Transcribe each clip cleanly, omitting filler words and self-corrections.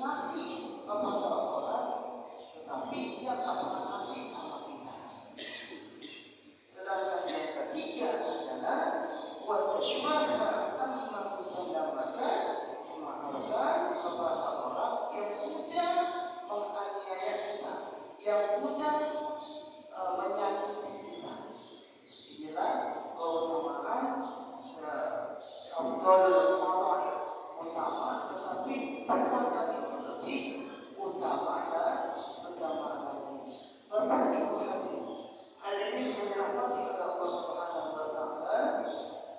ngasih kepada orang, tetapi dia tak pernah ngasih sama kita. yang mudah menyakiti kita. Inilah keutamaan Abdul Fadail, utama, tetapi perkataan itu lebih utama dan utama lagi. Bapak Ibu hadirin, hal ini yang dirahmati oleh Allah Subhanahu wa Ta'ala.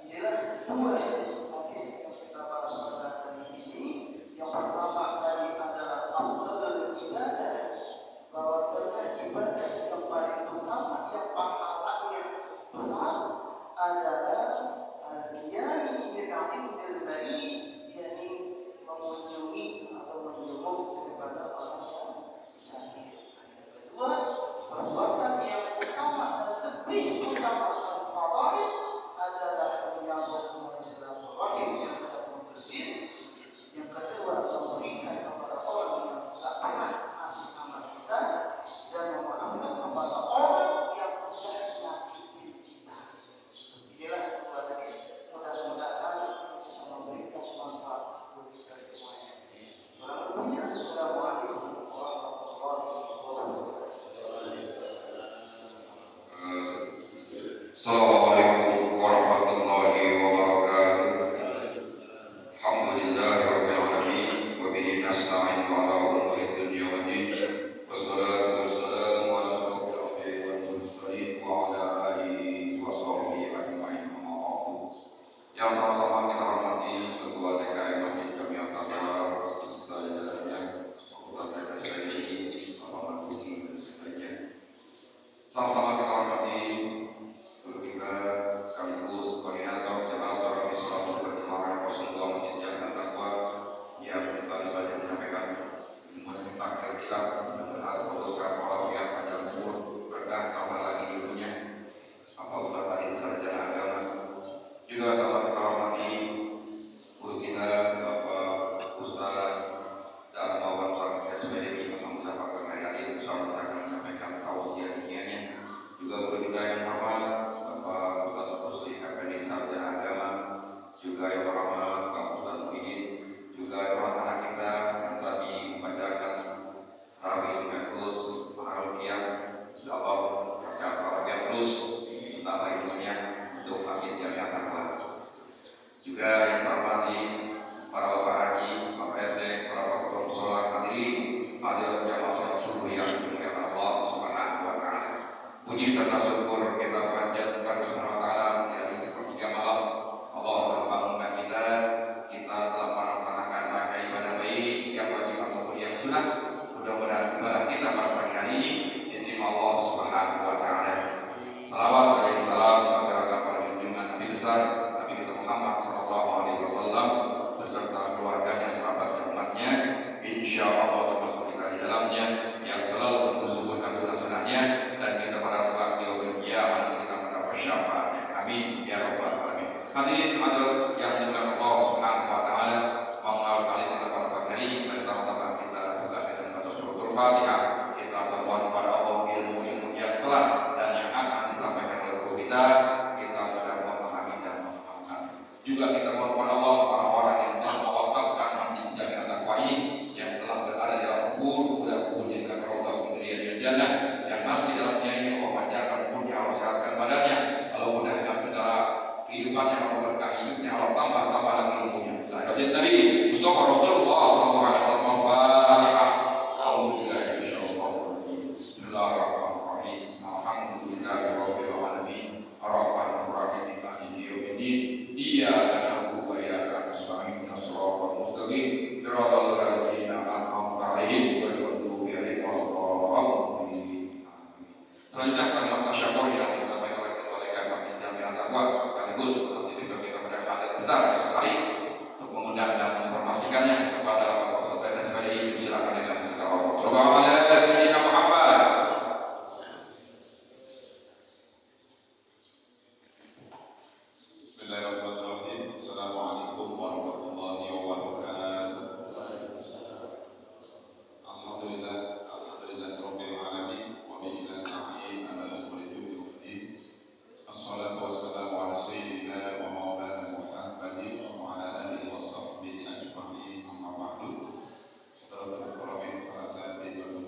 Inilah dua hadis yang kita bahas pada hari ini. Yang pertama tadi adalah afdhalul ibadah, bahwasanya ibadah yang paling utama yang pahalanya besar adalah al-qiyam min 'indil bari, yakni mengunjungi atau menjenguk daripada orang yang sakit. Yang kedua, perbuatan yang utama dan lebih utama al-fadail adalah menyambung silaturahim yang tidak putusin. Yang kedua, memberikan kepada orang yang tidak pernah ngasih amal kita, dan memaafkan kepada orang yang sudah nyakitin kita. Inilah dua hadis, mudah-mudahan bisa memberikan manfaat bagi kita semuanya. Berikutnya, Assalamualaikum warahmatullahi wabarakatuh. Assalamualaikum warahmatullahi wabarakatuh. Alhamdulillahirabbil alamin wa bihi nasta'in ala umuri dunya waddin. Wassalatu wassalamu ala asyrofil anbiya'i wal mursalin wa ala alihi wa sahbihi ajma'in. Amma ba'du. Yang sama-sama kita hormati Ketua DKM Masjid Jami'at Taqwa beserta jajarannya, Ustaz Said Asbaili, Bapak Marzuki dan sebagainya. Sama-sama kita hormati guru kita sekaligus koordinator Jamaah Tarawih Salatul Berjamaah 02 Masjid Jami'at Taqwa yang baru saja menyampaikan ilmu tentang al-kilab, mudah-mudahan semoga sehat walafiat, panjang umur, berkah, tambah lagi ilmunya. Bapak Ustaz Adin Sarjana Agama. Juga sama kita hormati guru kita Bapak Ustaz Darmawan Sang SPDI, Alhamdulillah pada hari ini insyaallah akan menyampaikan tausiah dinianya. Juga guru kita yang hormat Bapak Ustaz Rusli Effendi Sarjana Agama, juga yang hormat Bapak Ustaz Muhyiddin, juga yang hormat anak kita yang tadi membacakan tarawih dengan terus Maharul Qiyam. Insyaallah kesehatan yang terus tambah ilmunya untuk Masjid Jami'at Taqwa. Juga yang saya hormati para bapak haji, bapak RT, para bapak mushola, hadirin jamaah salat subuh yang dimuliakan Allah Subhanahu wa Ta'ala. Puji serta syukur kita panjatkan Subhanahu wa Ta'ala dari sepertiga malam Allah telah bangunkan kita telah melaksanakan rangkaian ibadah baik yang wajib ataupun yang sunat. Mudah-mudahan ibadah kita pada pagi hari ini diterima Allah Subhanahu wa Ta'ala. Salawat dan salam tercurahkan pada junjungan Nabi besar Nabi kita Muhammad sallallahu alaihi wasallam beserta keluarganya, sahabat dan umatnya, insyaallah termasuk kita di dalamnya, yang selalu mensuburkan sunnah-sunnahnya, dan kita pada kelak di yaumil qiyamah nanti kita mendapat syafaatnya. Amin ya rabbal alamin. Hadirin hadirat yang dimuliakan Allah Subhanahu wa Ta'ala, mengawal kali kita pada pagi hari ini, mari sama-sama kita buka dengan baca suratul Fatihah. Kita berdoa kepada Allah ilmu-ilmu yang telah dan yang akan disampaikan oleh guru kita mudah memahami dan memahamkan. Juga kita mohon kepada Allah orang-orang yang telah mewakafkan Masjid Jami'at Taqwa ini, yang telah berada di dalam kubur, mudah-mudahan menjadikan raudhah min riyadil jannah, yang masih dalamnya ini Allah panjangkan umurnya, Allah sehatkan badannya, Allah mudahkan segala kehidupannya, Allah berkah hidupnya, Allah tambah lagi ilmunya. Lahiratin Nabi Mustafa Rasulullah sallallahu alaihi wasallam. Fatihah. Alhamdulillah Bismillahirrahmanirrahim. Alhamdulillahirabbil alamin. Arrahmanir rahim. Maliki yaumiddin. Iyyaka na'budu wa iyyaka nasta'in. Shiratal mustaqim. Shiratal ladzina an'amta 'alaihim ghairil maghdubi 'alaihim waladdallin. Selanjutnya kalimat tasyakur yang disampaikan oleh Ketua DKM Masjid Jami'at Taqwa sekaligus nanti besok kita pada hajat besar esok hari untuk mengundang dan menginformasikannya kepada Bapak Ustaz Said Asbaili. Silakan dengan segala hormat. Sallallahu alaihi Muhammad. Bismillahirrahmanirrahim. Assalamualaikum warahmatullahi wabarakatuh. Alhamdulillah rabbil alamin wa bihi nasta'in ala umuri dunya waddin. Assalatu wassalamu ala sayyidina wa maulana Muhammadin wa ala alihi wa sahbihi ajma'in. Amma ba'du. Saudara-saudara para asatidz wal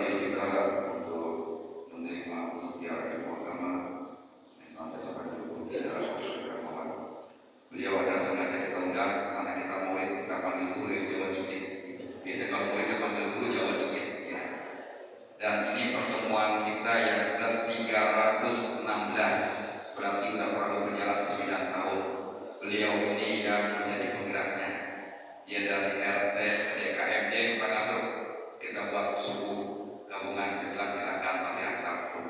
diri kita untuk menerima mutiara ilmu agama yang senantiasa mendukung kita mohon. Beliau adalah sengaja kita undang karena kita murid, kita panggil guru yang jauh dikit. Biasanya kalau murid kita panggil guru jauh dikit ya. Dan ini pertemuan kita yang ke-316, berarti sudah terlalu berjalan 9 tahun. Beliau ini yang menjadi penggeraknya. Dia dari RT ke DKMJ Sangasup, kita buat suku gabungan, saya bilang silakan pakai hak Sabtu.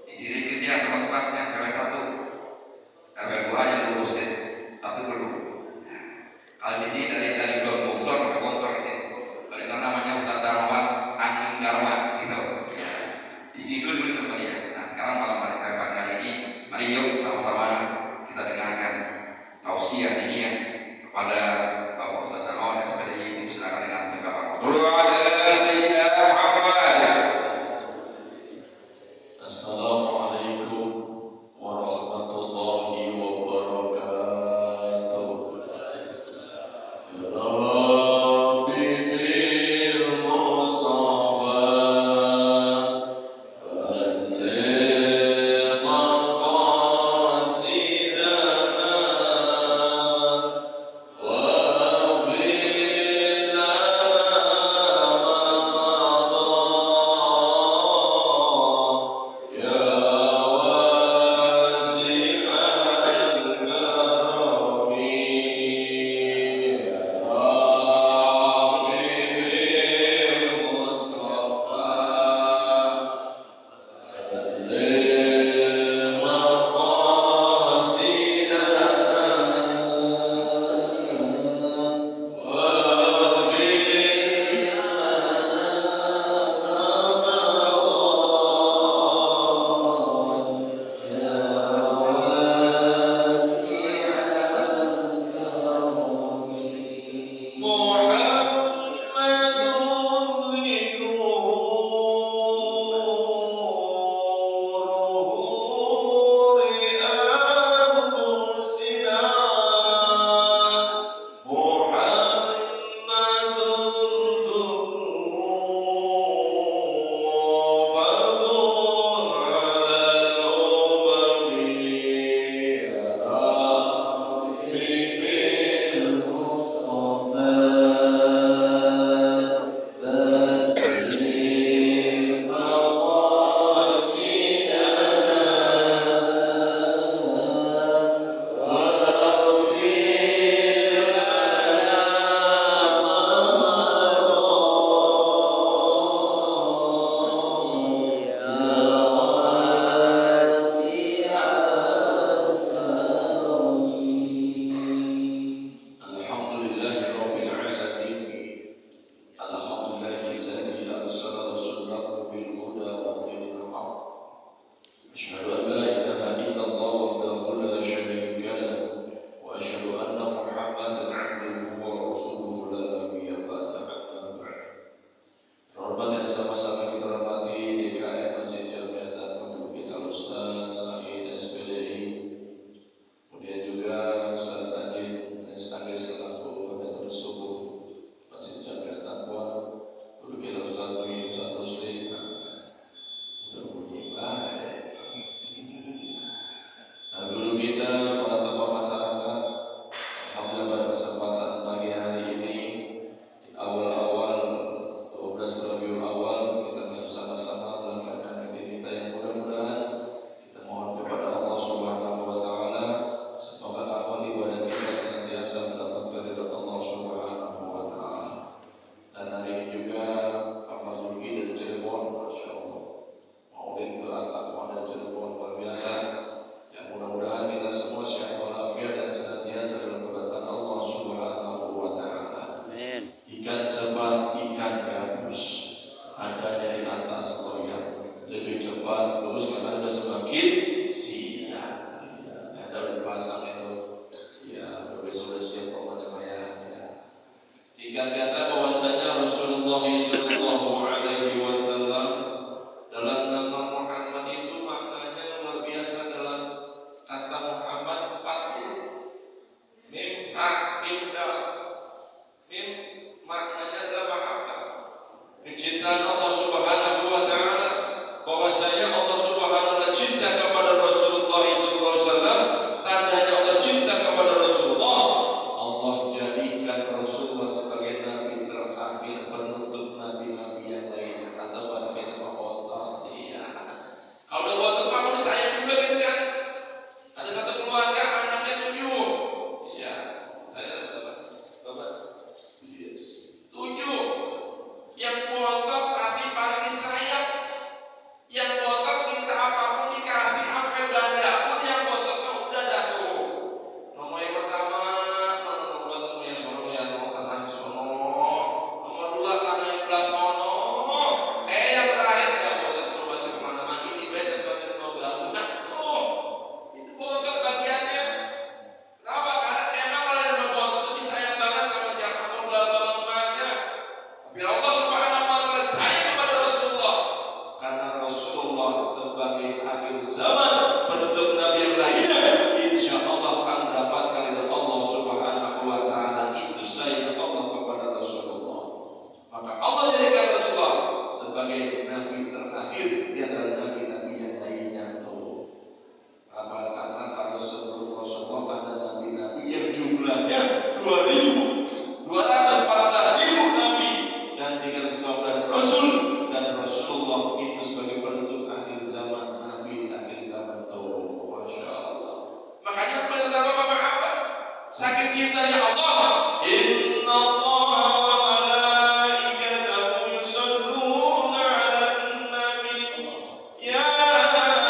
Di sini dia sama tempatnya RW 1, RW 2 yang lurusin, 1 belum. Nah, kalau di sini dari Blok Bongsor ke Bongsor di sini. Kalau di sana namanya Ustaz Darwan Angin Darwan gitu. Ya. Di sini dulu sama dia. Nah sekarang malam hari pagi hari ini, mari yuk sama-sama kita dengarkan tausiah ini ya kepada Bapak Ustaz Darwan SPDI. Silakan dengan segala Assalamualaikum warahmatullahi wabarakatuh. Ya Rabbi bil Mustafa balligh maqasidana waghfir lana ma madaa ya wasi'al karami ya Rabbi bil Mustafa balligh maqasidana waghfir Alhamdulillahirabbil alamin. Alhamdulillahilladzi arsala rasulahu bil huda wa dinil haqq. Asyhadu an la ilaha illallah wahdahu la syarika lahu wa asyhadu anna Muhammadan 'abduhu wa rasuluhu la nabiyya ba'dahu. Hormat yang sama-sama kita hormati DKM Masjid Jamiat dan untuk kita Ustaz Said SPDI, kemudian juga Ustaz Adil sebagai selaku koordinator subuh Masjid Jamiat Taqwa, guru kita Ustaz Nuri Ustaz Muslim, nah, guru kita, para tokoh masyarakat. Alhamdulillah pada kesempatan pagi hari ini di awal-awal 12 Rabiul Awal kita bisa sama-sama melakukan aktivitas yang mudah-mudahan kita mohon kepada Allah Subhanahu wa taala semoga amal ibadah kita senantiasa mendapatkan ridha Allah Subhanahu wa taala. Dan hari ini juga Pak Yuki dari Cirebon, Masya Allah, maulid ke Al-Aqwa dari Cirebon luar biasa. Yang mudah-mudahan kita semua sehat walafiat dan senantiasa dalam kebaikan Allah Subhanahu wa taala. Amin. Ikan sepat, ikan gabus adanya di atas loyang, lebih cepat lurus karena sudah semakin siang. Ada dipasang itu, ya sudah siap pokoknya ya. Singkat kata bahwasanya Rasulullah Sallallahu Alaihi Wasallam dalam nama Muhammad itu maknanya luar biasa. Dalam kata Muhammad 4 huruf, mim hak mim dal. Mim maknanya adalah mahabbah, kecintaan Allah Subhanahu wa sebagai akhir zaman, penutup nabi yang lainnya, insya Allah akan mendapatkan ridha Allah Subhanahu wa Ta'ala. Itu sayang Allah kepada Rasulullah. Maka Allah jadikan Rasulullah sebagai nabi terakhir di antara nabi-nabi yang lainnya. Karena sebelum Rasulullah ada nabi-nabi yang jumlahnya 2.214.000 nabi dan 312 rasul, dan Rasulullah itu sebagai penutup akhir zaman, nabi akhir zaman. Tuh, masya Allah. Makanya perintah apa? Saking cintanya Allah, Inna Allah wa malaikatahu yusalluna 'alan nabi ya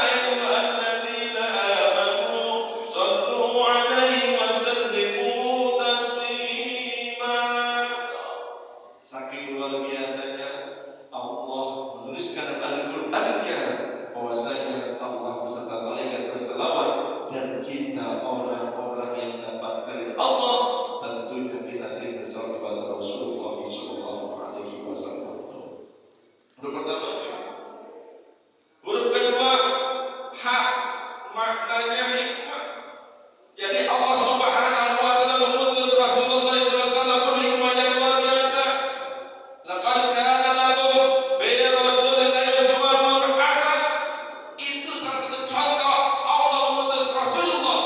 ayyuhalladzina amanu sallu 'alaihi wa sallimu taslima. Saking luar biasanya Allah menuliskan dalam Al-Qur'annya bahwasanya Allah beserta malaikat berselawat, dan kita orang-orang yang mendapatkan ridha Allah tentunya kita sering bersalawat kepada Rasulullah sallallahu alaihi wasallam. Huruf pertama, huruf kedua hak, maknanya hikmah. Jadi Allah Subhanahu wa Ta'ala mengutus Rasulullah SAW penuh hikmah yang luar biasa. Laqad kana lakum fi Rasulillahi uswatun hasanah. Itu salah satu contoh Allah mengutus Rasulullah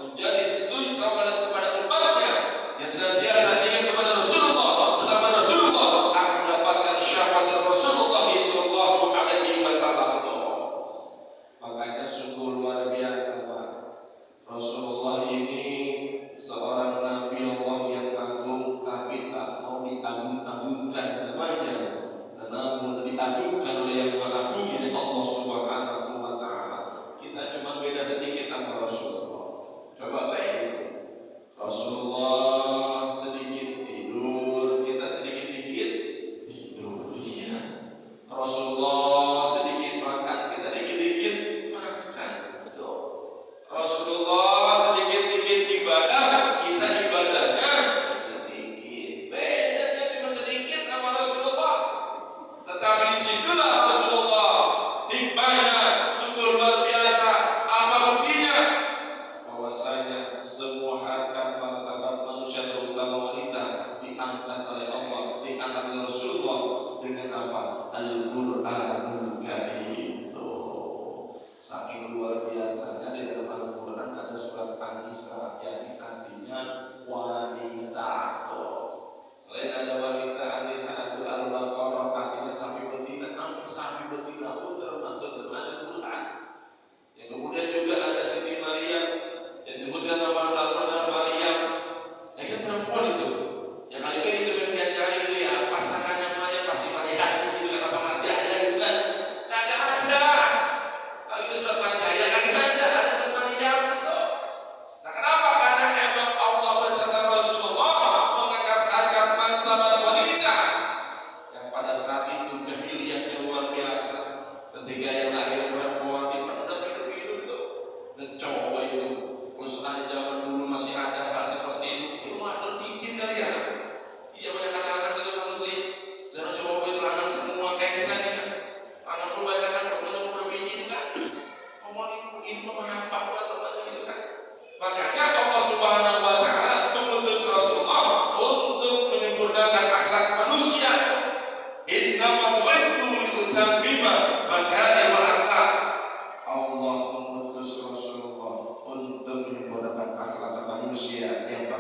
menjadi suri tauladan kepada umatnya yang senantiasa ingat kepada Rasulullah, tetapi Rasulullah akan mendapatkan syafaat Rasulullah sallallahu alaihi wasallam. Makanya sungguh luar biasa, Pak. Rasulullah ini seorang nabi Allah yang agung, tapi tak mau diagung-agungkan namanya, namun diagungkan oleh yang Maha Agung, yaitu Allah Subhanahu wa Ta'ala. Kita cuma beda sedikit sama Rasulullah. Coba baik itu. Rasulullah sedikit tidur, kita sedikit-dikit tidur. Iya. Rasulullah sedikit makan, kita dikit-dikit makan. Betul. Rasulullah sedikit-dikit ibadah, kita ibadahnya sedikit. Bedanya cuma sedikit sama Rasulullah. Tetapi disitulah Rasulullah hikmahnya sungguh luar biasa. Apa buktinya? Bahwasanya semua harkat martabat manusia, terutama wanita, diangkat oleh Allah, diangkat oleh Rasulullah dengan apa? Al-Qur'anul Karim. Saking luar biasanya di dalam Al-Quran ada surat An-Nisa yang artinya wanita. Selain ada wanita, An-Nisa ada Al-Baqarah artinya sapi betina. Sampai sapi betina pun termasuk dalam Al-Quran. Yang kemudian juga ada Siti Maryam yang disebutkan nama Al-Quran Maryam. Ya kan perempuan itu. Ya kali ini kita cari gitu ya, pasangannya Maryam pasti Maryam gitu kan, apa marjanya gitu kan. Kagak ada. Itu surat Maryam, kagak ada surat Maryam. Nah, kenapa? Karena emang Allah beserta Rasulullah mengangkat martabat wanita yang pada saat itu jahiliyahnya luar biasa. Ketika yang lahir perempuan dipendam hidup-hidup itu, dan coba itu, perusahaan zaman dulu masih ada hal seperti itu mah dikit kali ya. Iya, banyak anak-anak itu sama muslim, dan coba itu anak semua kayak kita nih kan. Anak kebanyakan berbiji itu kan. Ngomong itu mengapa buat teman itu kan. Makanya Allah Subhanahu wa Ta'ala mengutus Rasulullah untuk menyempurnakan akhlak manusia. Innama bu'ithu liutammima makarimal akhlak. Allah mengutus Rasulullah untuk menyempurnakan akhlak manusia.